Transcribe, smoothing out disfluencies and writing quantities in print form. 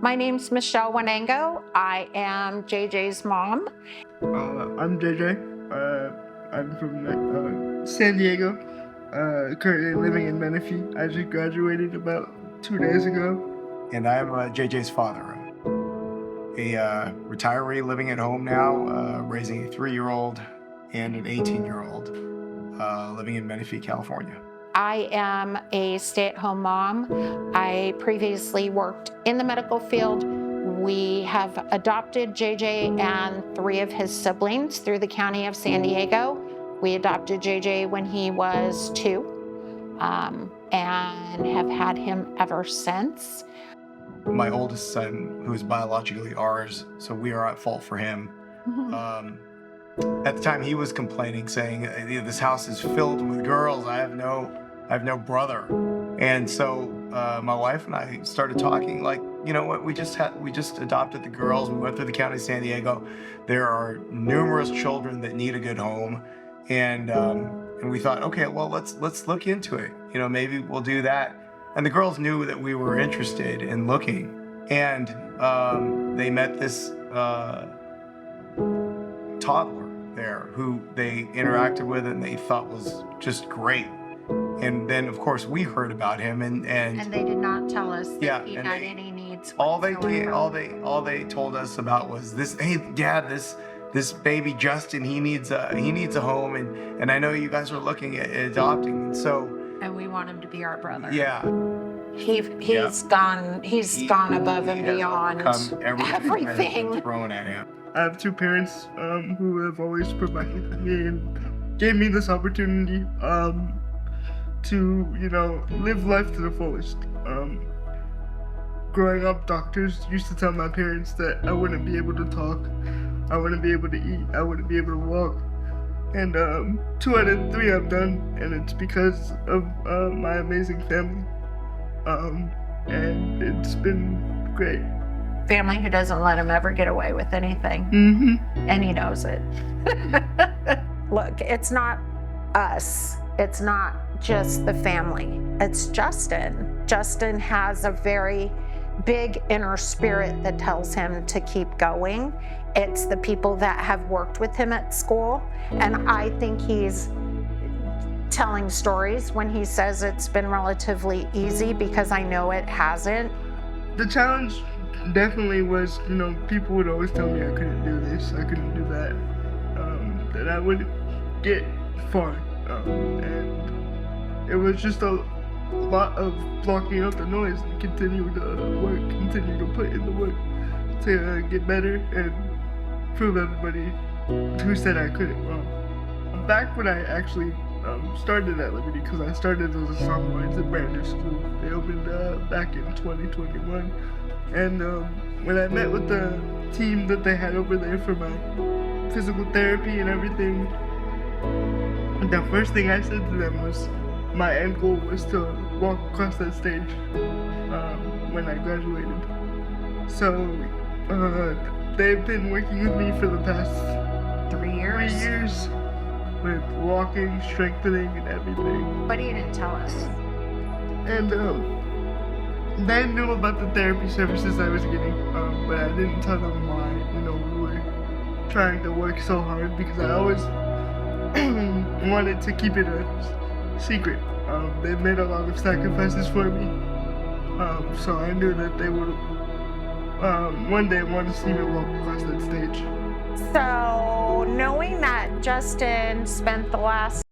My name's 𝐁𝐫𝐞𝐚𝐤𝐢𝐧𝐬. I am JJ's mom. I'm JJ. I'm from San Diego. Currently living in Menifee. I just graduated about 2 days ago. And I'm JJ's father. A retiree living at home now, raising a 3-year-old and an 18-year-old, living in Menifee, California. I am a stay-at-home mom. I previously worked in the medical field. We have adopted JJ and 3 of his siblings through the county of San Diego. We adopted JJ when he was 2 and have had him ever since. My oldest son, who is biologically ours, so we are at fault for him. At the time, he was complaining, saying, "This house is filled with girls. I have no brother." And so my wife and I started talking, like, you know what? We just adopted the girls. We went through the county of San Diego. There are numerous children that need a good home, and we thought, okay, well, let's look into it. You know, maybe we'll do that. And the girls knew that we were interested in looking, and they met this toddler there who they interacted with and they thought was just great. And then, of course, we heard about him, and they did not tell us that he had any needs. All they told us about was this. Hey, Dad, this baby Justin, he needs a home, and I know you guys are looking at adopting, and so. And we want him to be our brother. Yeah. He's gone above and beyond everything thrown at him. I have 2 parents who have always provided for me and gave me this opportunity to, you know, live life to the fullest. Growing up, doctors used to tell my parents that I wouldn't be able to talk, I wouldn't be able to eat, I wouldn't be able to walk. And 2 out of 3 I've done, and it's because of my amazing family. And it's been great. Family who doesn't let him ever get away with anything. And he knows it. Look, it's not us. It's not just the family. It's Justin. Justin has a very big inner spirit that tells him to keep going. It's the people that have worked with him at school. And I think he's telling stories when he says it's been relatively easy, because I know it hasn't. The challenge definitely was, you know, people would always tell me I couldn't do this, I couldn't do that, that I wouldn't get far. And it was just a lot of blocking out the noise and continue to work, continue to put in the work to get better and prove everybody who said I couldn't wrong. Back when I actually started at Liberty, because I started as a sophomore at Brandon School. They opened back in 2021. And when I met with the team that they had over there for my physical therapy and everything, the first thing I said to them was my end goal was to walk across that stage when I graduated. So they've been working with me for the past 3 years. 3 years with walking, strengthening, and everything. But he didn't tell us. And they knew about the therapy services I was getting, but I didn't tell them why, you know, we were trying to work so hard, because I always wanted to keep it a secret. They made a lot of sacrifices for me, so I knew that they would one day want to see me walk across that stage. So knowing that Justin spent the last